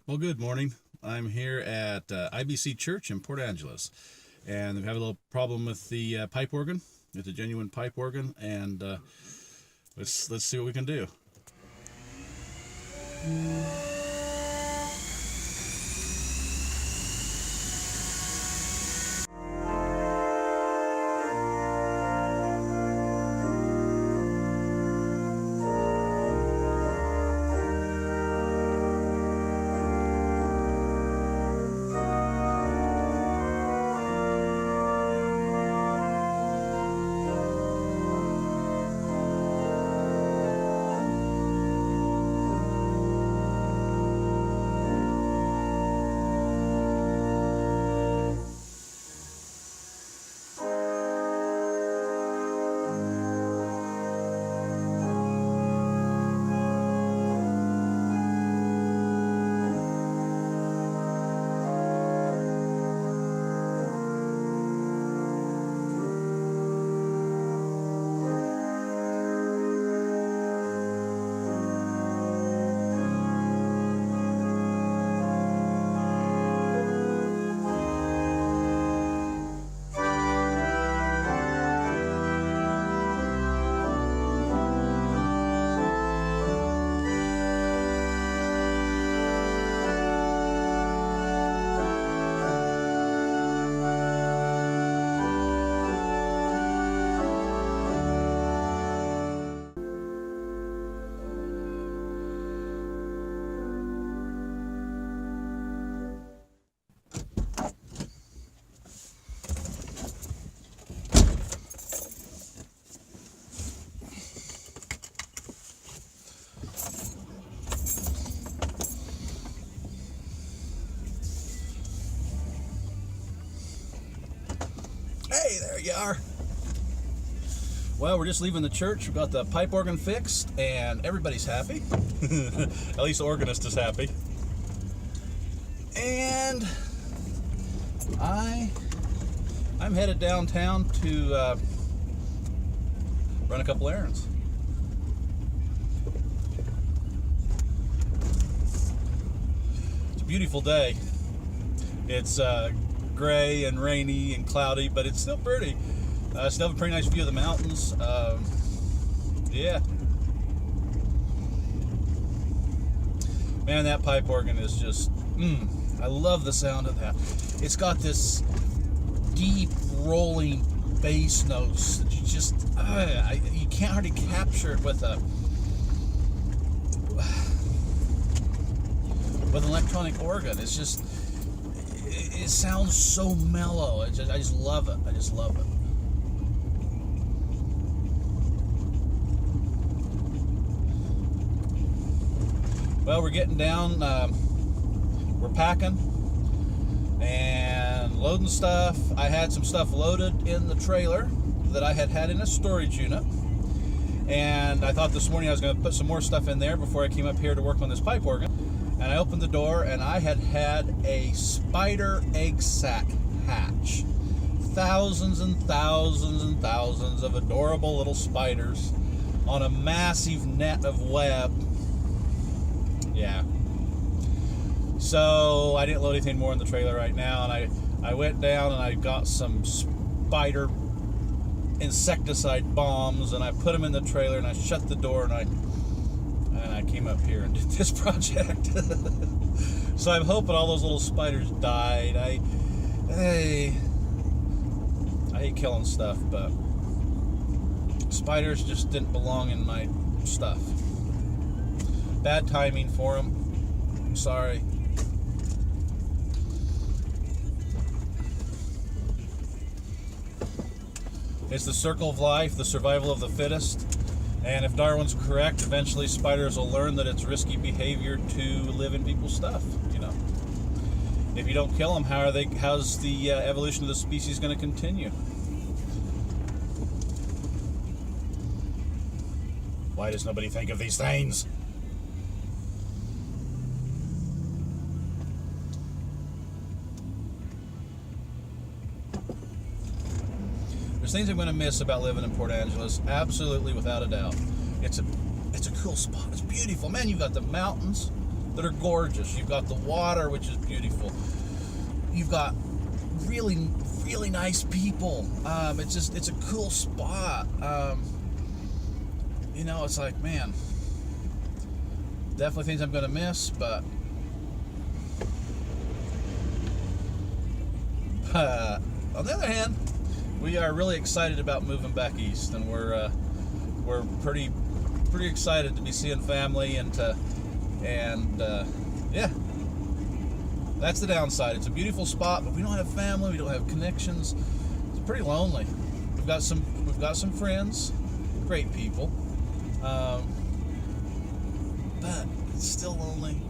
Well, good morning. I'm here at IBC Church in Port Angeles, and we have a little problem with the pipe organ. It's a genuine pipe organ, and let's see what we can do. Hey, there you are. Well, we're just leaving the church. We got the pipe organ fixed, and everybody's happy. At least the organist is happy. And I'm headed downtown to run a couple errands. It's a beautiful day. It's gray and rainy and cloudy, but it's still pretty. Still have a pretty nice view of the mountains. Yeah. Man, that pipe organ is just, I love the sound of that. It's got this deep, rolling bass notes that you just, you can't hardly capture it with an electronic organ. It's just, it sounds so mellow. I just love it. I just love it. Well, we're getting down. We're packing and loading stuff. I had some stuff loaded in the trailer that I had in a storage unit. And I thought this morning I was going to put some more stuff in there before I came up here to work on this pipe organ. And I opened the door, and I had a spider egg sac hatch. Thousands and thousands and thousands of adorable little spiders on a massive net of web. Yeah. So I didn't load anything more in the trailer right now, and I went down and I got some spider insecticide bombs, and I put them in the trailer, and I shut the door, and I came up here and did this project. So I'm hoping all those little spiders died. I hate killing stuff, but spiders just didn't belong in my stuff. Bad timing for them. I'm sorry. It's the circle of life, the survival of the fittest. And if Darwin's correct, eventually spiders will learn that it's risky behavior to live in people's stuff, you know. If you don't kill them, how's the evolution of the species going to continue? Why does nobody think of these things? There's things I'm going to miss about living in Port Angeles, absolutely, without a doubt. It's a cool spot. It's beautiful. Man, you've got the mountains, that are gorgeous. You've got the water, which is beautiful. You've got really, really nice people. It's a cool spot. It's like, man, definitely things I'm going to miss, but on the other hand, we are really excited about moving back east, and we're pretty excited to be seeing family and yeah. That's the downside. It's a beautiful spot, but we don't have family. We don't have connections. It's pretty lonely. We've got some friends, great people, but it's still lonely.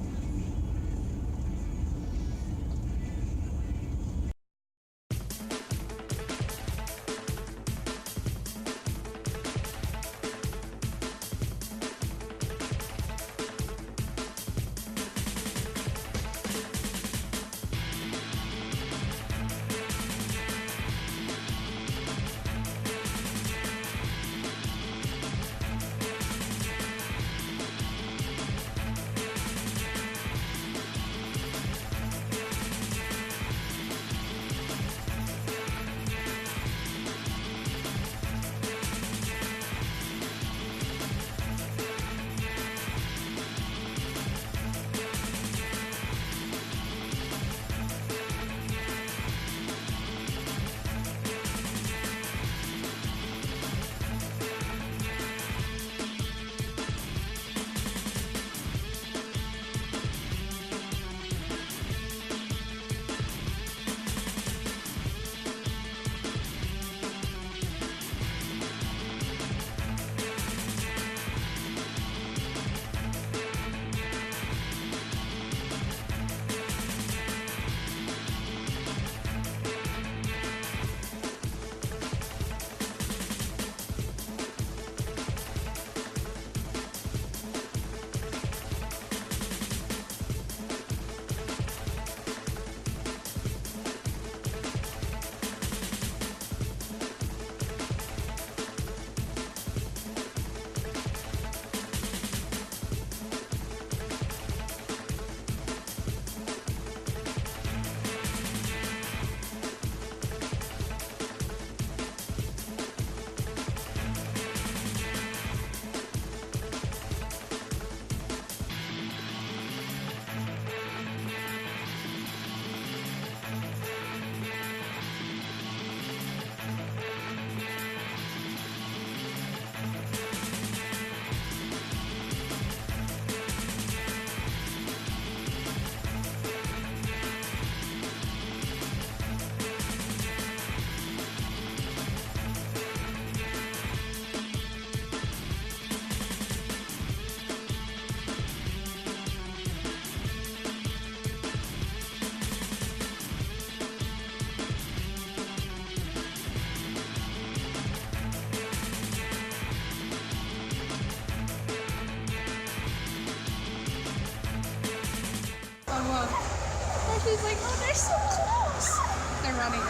She's like, oh, they're so close. They're running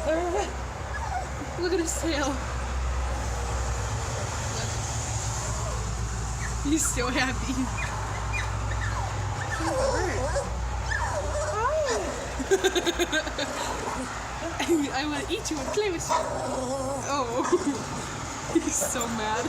everywhere. Look at his tail. Look. He's so happy. I want to eat you and play with you. Oh, he's so mad.